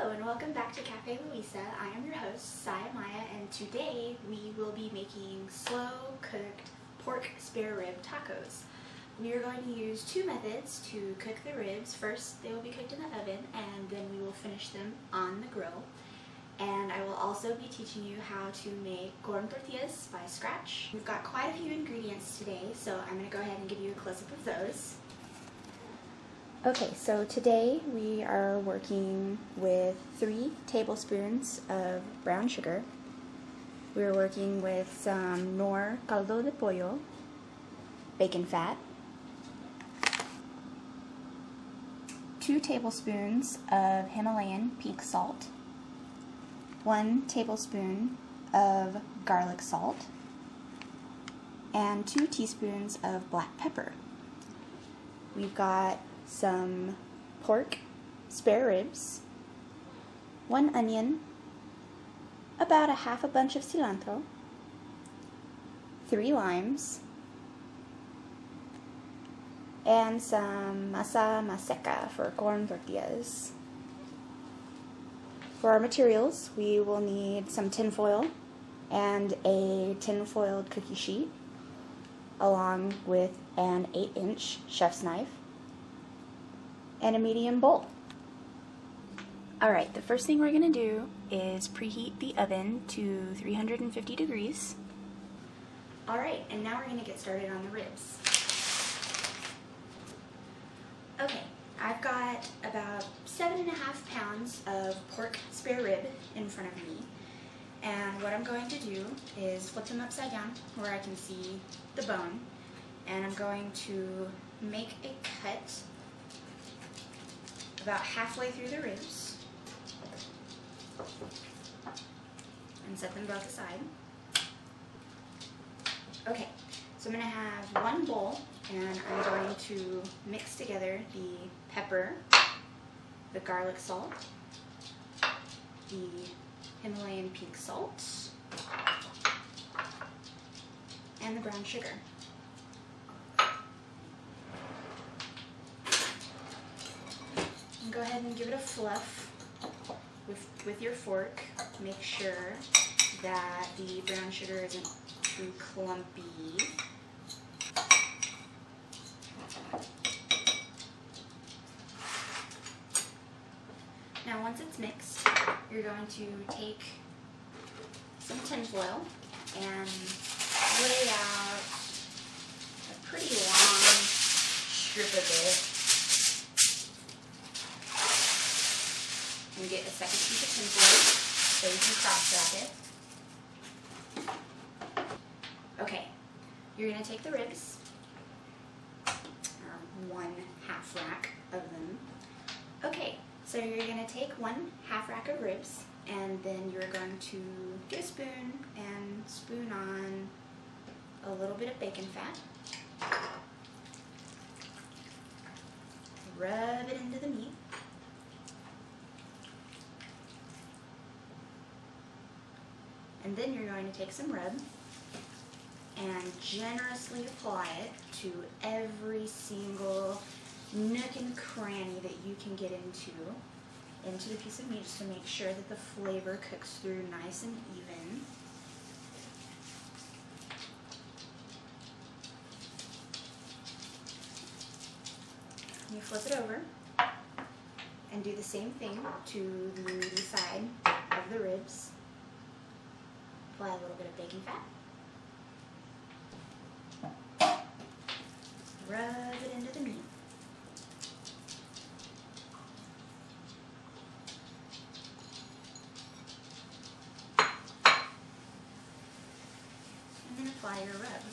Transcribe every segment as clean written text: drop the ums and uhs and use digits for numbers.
Hello and welcome back to Cafe Luisa. I am your host, Saya Maya, and today we will be making slow-cooked pork spare rib tacos. We are going to use two methods to cook the ribs. First, they will be cooked in the oven, and then we will finish them on the grill. And I will also be teaching you how to make corn tortillas by scratch. We've got quite a few ingredients today, so I'm going to go ahead and give you a close-up of those. Okay, so today we are working with 3 tablespoons of brown sugar. We're working with some Knorr caldo de pollo, bacon fat, 2 tablespoons of Himalayan pink salt, 1 tablespoon of garlic salt, and 2 teaspoons of black pepper. We've got some pork spare ribs, 1 onion, about a half a bunch of cilantro, 3 limes, and some masa maseca for corn tortillas. For our materials, we will need some tin foil and a tin-foiled cookie sheet, along with an 8-inch chef's knife, and a medium bowl. Alright, the first thing we're going to do is preheat the oven to 350 degrees. Alright, and now we're going to get started on the ribs. Okay, I've got about 7.5 pounds of pork spare rib in front of me. And what I'm going to do is flip them upside down where I can see the bone. And I'm going to make a cut about halfway through the ribs and set them both aside. Okay, so I'm going to have one bowl, and I'm going to mix together the pepper, the garlic salt, the Himalayan pink salt, and the brown sugar. Go ahead and give it a fluff with your fork. Make sure that the brown sugar isn't too clumpy. Now once it's mixed, you're going to take some tin foil and lay out a pretty long strip of it. And get a second piece of tin foil so you can cross wrap it. Okay, you're going to take the ribs, or 1/2 rack of them. Okay, so you're going to take 1/2 rack of ribs, and then you're going to get a spoon and spoon on a little bit of bacon fat. Rub it into the meat. And then you're going to take some rub and generously apply it to every single nook and cranny that you can get into the piece of meat, just to make sure that the flavor cooks through nice and even. You flip it over and do the same thing to the side of the ribs. Apply a little bit of bacon fat. Rub it into the meat. And then apply your rub.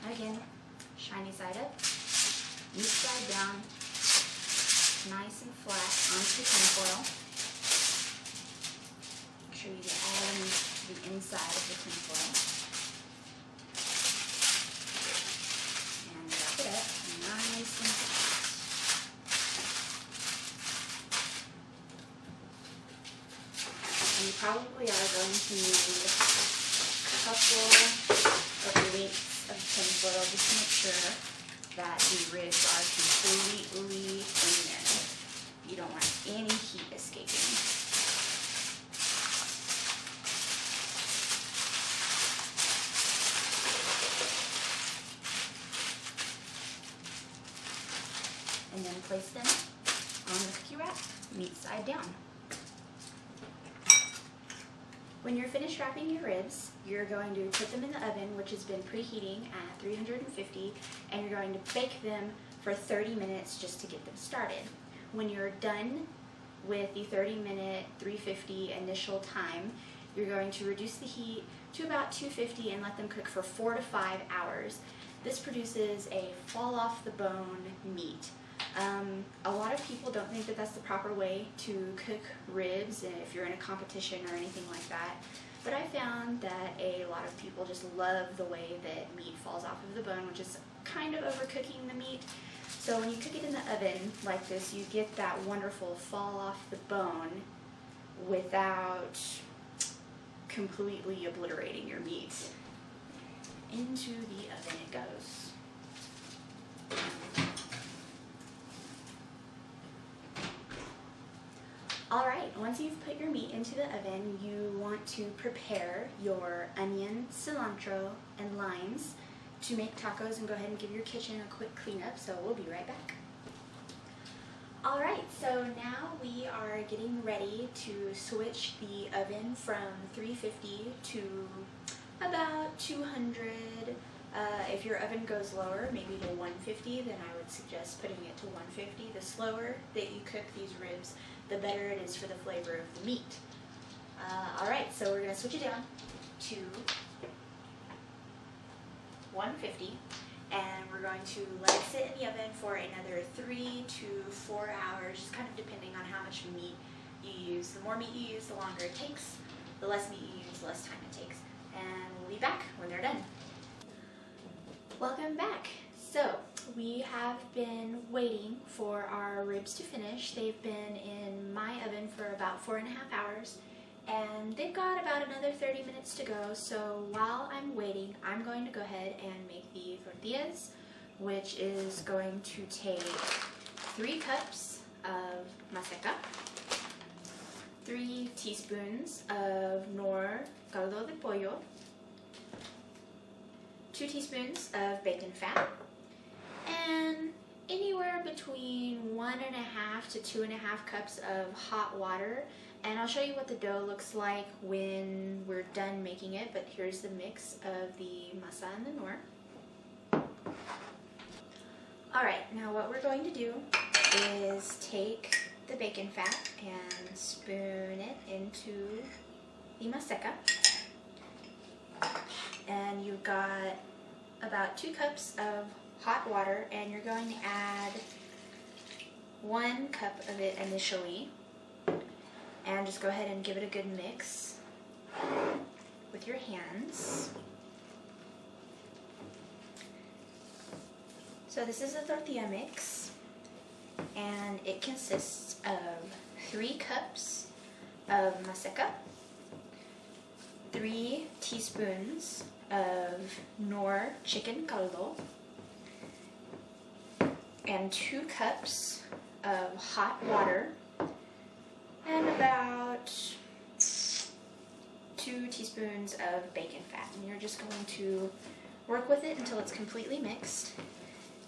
Again, shiny side up, each side down, nice and flat onto the tin foil. Make sure you get all the inside of the tin foil. And wrap it up nice and flat. And probably are going to need a couple of lengths of tinfoil just to make sure that the ribs are completely in there. You don't want any heat escaping. And then place them on the cookie rack, meat side down. When you're finished wrapping your ribs, you're going to put them in the oven, which has been preheating at 350, and you're going to bake them for 30 minutes just to get them started. When you're done with the 30-minute 350 initial time, you're going to reduce the heat to about 250 and let them cook for 4 to 5 hours. This produces a fall-off-the-bone meat. A lot of people don't think that that's the proper way to cook ribs if you're in a competition or anything like that. But I found that a lot of people just love the way that meat falls off of the bone, which is kind of overcooking the meat. So when you cook it in the oven like this, you get that wonderful fall off the bone without completely obliterating your meat. Into the oven it goes. Alright, once you've put your meat into the oven, you want to prepare your onion, cilantro, and limes to make tacos, and go ahead and give your kitchen a quick cleanup, so we'll be right back. Alright, so now we are getting ready to switch the oven from 350 to about 200. If your oven goes lower, maybe to 150, then I would suggest putting it to 150. The slower that you cook these ribs, the better it is for the flavor of the meat. Alright, so we're going to switch it down to 150, and we're going to let it sit in the oven for another 3 to 4 hours, just kind of depending on how much meat you use. The more meat you use, the longer it takes. The less meat you use, the less time it takes. And we'll be back when they're done. Welcome back. So, we have been waiting for our ribs to finish. They've been in my oven for about 4.5 hours, and they've got about another 30 minutes to go. So while I'm waiting, I'm going to go ahead and make the tortillas, which is going to take 3 cups of maseca, 3 teaspoons of nor caldo de pollo, 2 teaspoons of bacon fat, and anywhere between 1.5 to 2.5 cups of hot water. And I'll show you what the dough looks like when we're done making it, but here's the mix of the masa and the nor. Alright, now what we're going to do is take the bacon fat and spoon it into the maseca. And you've got about 2 cups of hot water, and you're going to add 1 cup of it initially, and just go ahead and give it a good mix with your hands. So this is a tortilla mix, and it consists of 3 cups of maseca, 3 teaspoons of nor chicken caldo, and 2 cups of hot water, and about 2 teaspoons of bacon fat. And you're just going to work with it until it's completely mixed,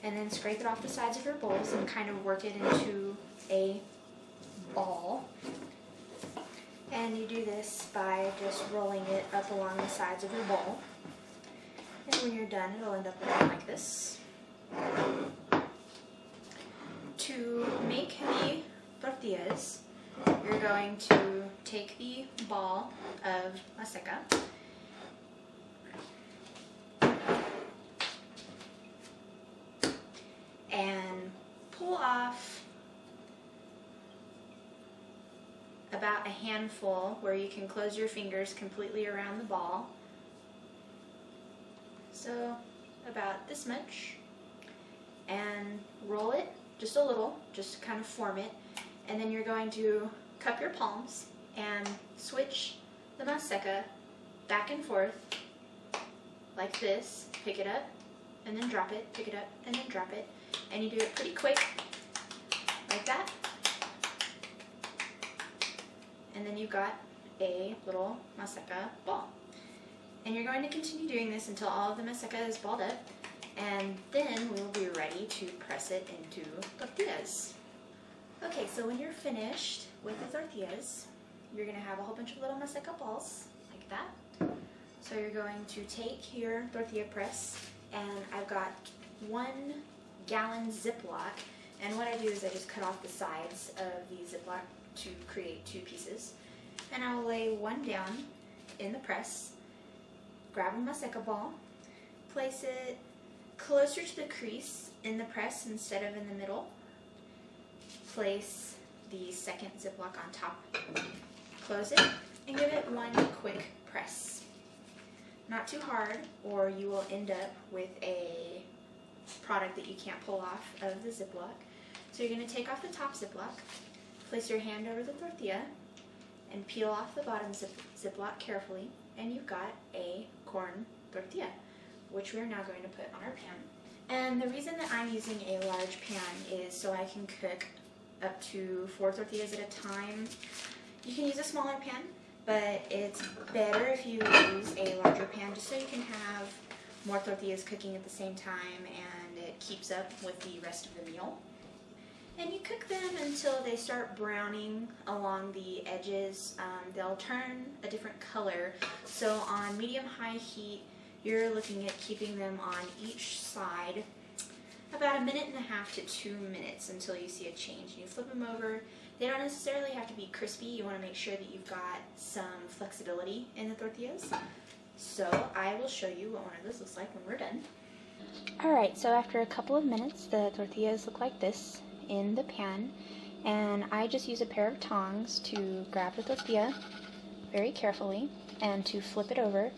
and then scrape it off the sides of your bowls and kind of work it into a ball. And you do this by just rolling it up along the sides of your bowl. And when you're done, it'll end up looking like this. To make the tortillas, you're going to take the ball of maseca and pull off about a handful where you can close your fingers completely around the ball. So about this much, and roll it just a little, just to kind of form it, and then you're going to cup your palms and switch the maseca back and forth like this. Pick it up and then drop it, pick it up and then drop it, and you do it pretty quick like that. And then you've got a little maseca ball. And you're going to continue doing this until all of the maseca is balled up, and then we will be ready to press it into tortillas. Okay, so when you're finished with the tortillas, you're going to have a whole bunch of little maseca balls like that. So you're going to take your tortilla press, and I've got 1 gallon ziploc, and what I do is I just cut off the sides of the ziploc to create 2 pieces. And I will lay 1 down in the press, grab a maseca ball, place it closer to the crease in the press instead of in the middle, place the second ziploc on top, close it, and give it 1 quick press. Not too hard, or you will end up with a product that you can't pull off of the ziploc. So you're going to take off the top ziploc, place your hand over the tortilla, and peel off the bottom ziploc carefully, and you've got a corn tortilla, which we're now going to put on our pan. And the reason that I'm using a large pan is so I can cook up to 4 tortillas at a time. You can use a smaller pan, but it's better if you use a larger pan just so you can have more tortillas cooking at the same time and it keeps up with the rest of the meal. And you cook them until they start browning along the edges. They'll turn a different color. So on medium-high heat, you're looking at keeping them on each side about 1.5 minutes to 2 minutes until you see a change. And you flip them over. They don't necessarily have to be crispy. You want to make sure that you've got some flexibility in the tortillas. So I will show you what one of those looks like when we're done. Alright, so after a couple of minutes, the tortillas look like this in the pan, and I just use a pair of tongs to grab the tortilla very carefully and to flip it over,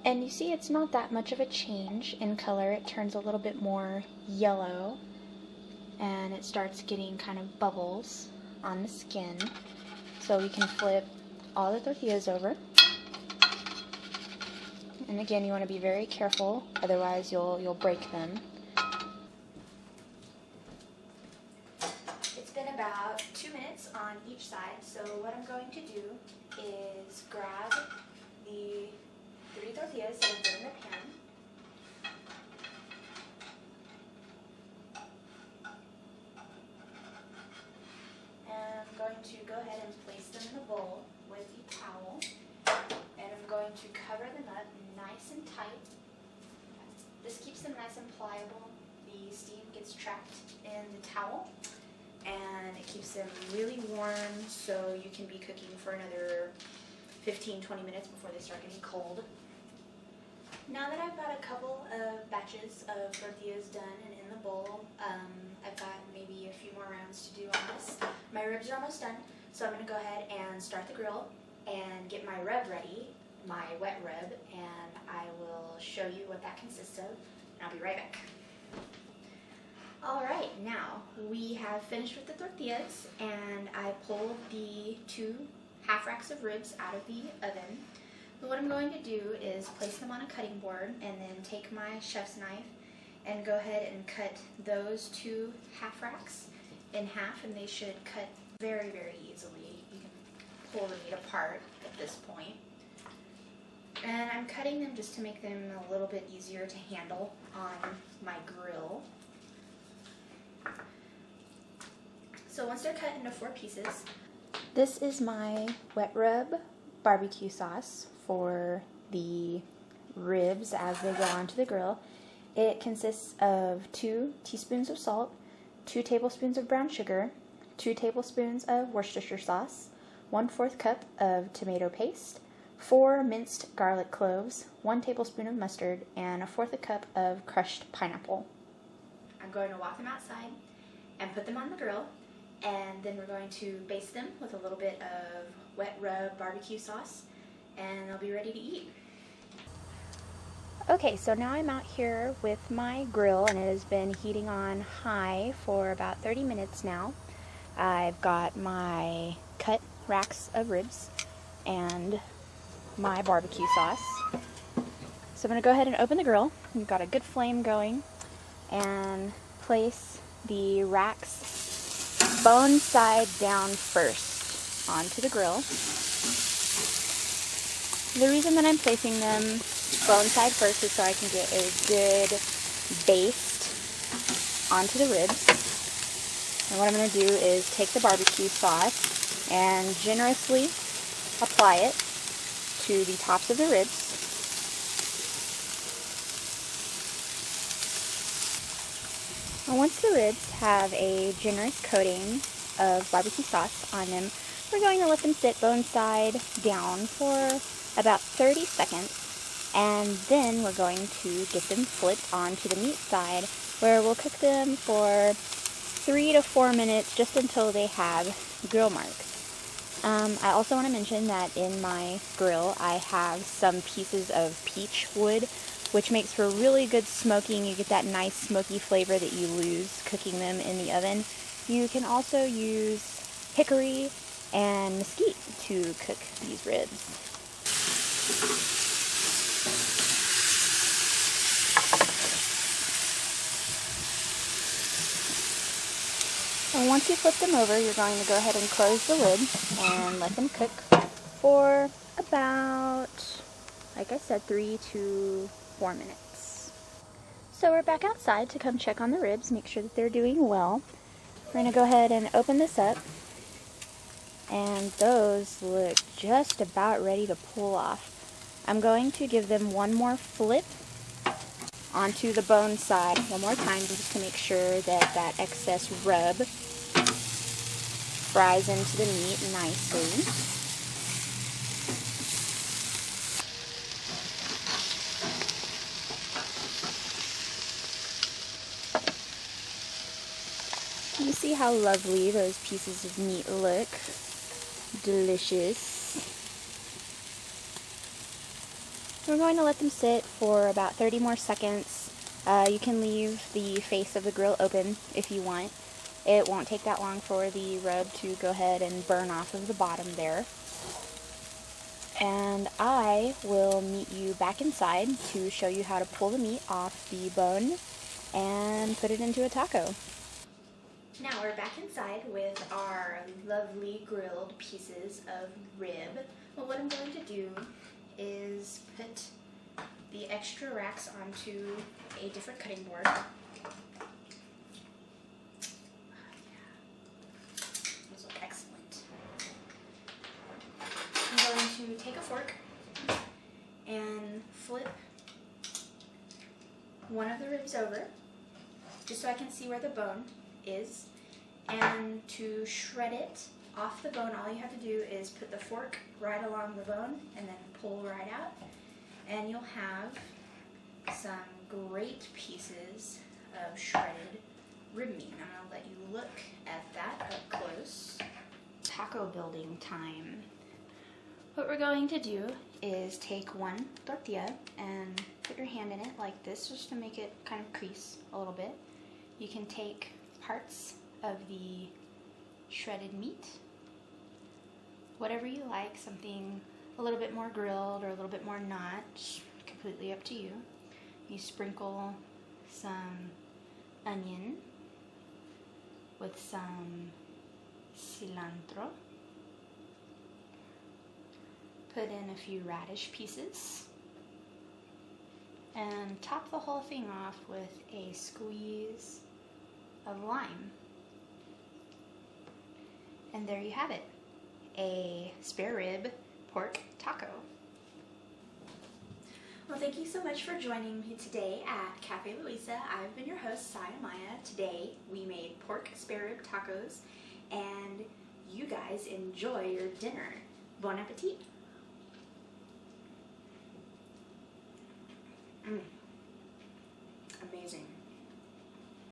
and you see it's not that much of a change in color. It turns a little bit more yellow and it starts getting kind of bubbles on the skin. So we can flip all the tortillas over, and again you want to be very careful, otherwise you'll break them. About 2 minutes on each side, so what I'm going to do is grab the 3 tortillas that I've put in the pan, and I'm going to go ahead and place them in a bowl with the towel, and I'm going to cover them up nice and tight. This keeps them nice and pliable. The steam gets trapped in the towel, and it keeps them really warm, so you can be cooking for another 15-20 minutes before they start getting cold. Now that I've got a couple of batches of tortillas done and in the bowl, I've got maybe a few more rounds to do on this. My ribs are almost done, so I'm going to go ahead and start the grill and get my rub ready, my wet rub, and I will show you what that consists of, and I'll be right back. Alright, now we have finished with the tortillas, and I pulled the 2 half racks of ribs out of the oven. But what I'm going to do is place them on a cutting board and then take my chef's knife and go ahead and cut those 2 half racks in half, and they should cut very, very easily. You can pull the meat apart at this point. And I'm cutting them just to make them a little bit easier to handle on my grill. So once they're cut into 4 pieces, this is my wet rub barbecue sauce for the ribs as they go onto the grill. It consists of 2 teaspoons of salt, 2 tablespoons of brown sugar, 2 tablespoons of Worcestershire sauce, 1/4 cup of tomato paste, 4 minced garlic cloves, 1 tablespoon of mustard, and 1/4 cup of crushed pineapple. I'm going to walk them outside and put them on the grill, and then we're going to baste them with a little bit of wet rub barbecue sauce, and they'll be ready to eat. Okay, so now I'm out here with my grill, and it has been heating on high for about 30 minutes now. I've got my cut racks of ribs, and my barbecue sauce. So I'm going to go ahead and open the grill. We've got a good flame going, and place the racks bone side down first onto the grill. The reason that I'm placing them bone side first is so I can get a good baste onto the ribs. And what I'm going to do is take the barbecue sauce and generously apply it to the tops of the ribs. And once the ribs have a generous coating of barbecue sauce on them, we're going to let them sit bone side down for about 30 seconds, and then we're going to get them flipped onto the meat side, where we'll cook them for 3 to 4 minutes, just until they have grill marks. I also want to mention that in my grill I have some pieces of peach wood, which makes for really good smoking. You get that nice smoky flavor that you lose cooking them in the oven. You can also use hickory and mesquite to cook these ribs. And once you flip them over, you're going to go ahead and close the lid and let them cook for about, like I said, 3 to 4 minutes. So we're back outside to come check on the ribs, make sure that they're doing well. We're going to go ahead and open this up, and those look just about ready to pull off. I'm going to give them one more flip onto the bone side one more time, just to make sure that that excess rub fries into the meat nicely. You see how lovely those pieces of meat look. Delicious. We're going to let them sit for about 30 more seconds. You can leave the face of the grill open if you want. It won't take that long for the rub to go ahead and burn off of the bottom there. And I will meet you back inside to show you how to pull the meat off the bone and put it into a taco. Now we're back inside with our lovely grilled pieces of rib. Well, what I'm going to do is put the extra racks onto a different cutting board. Those look excellent. I'm going to take a fork and flip one of the ribs over, just so I can see where the bone is. And to shred it off the bone, all you have to do is put the fork right along the bone and then pull right out, and you'll have some great pieces of shredded rib meat. I'm going to let you look at that up close. Taco building time. What we're going to do is take one tortilla and put your hand in it like this, just to make it kind of crease a little bit. You can take parts of the shredded meat, whatever you like, something a little bit more grilled or a little bit more not, completely up to you. You sprinkle some onion with some cilantro, put in a few radish pieces, and top the whole thing off with a squeeze of lime. And there you have it, a spare rib pork taco. Well, thank you so much for joining me today at Cafe Louisa. I've been your host, Saya Maya. Today we made pork spare rib tacos, and you guys enjoy your dinner. Bon appetit!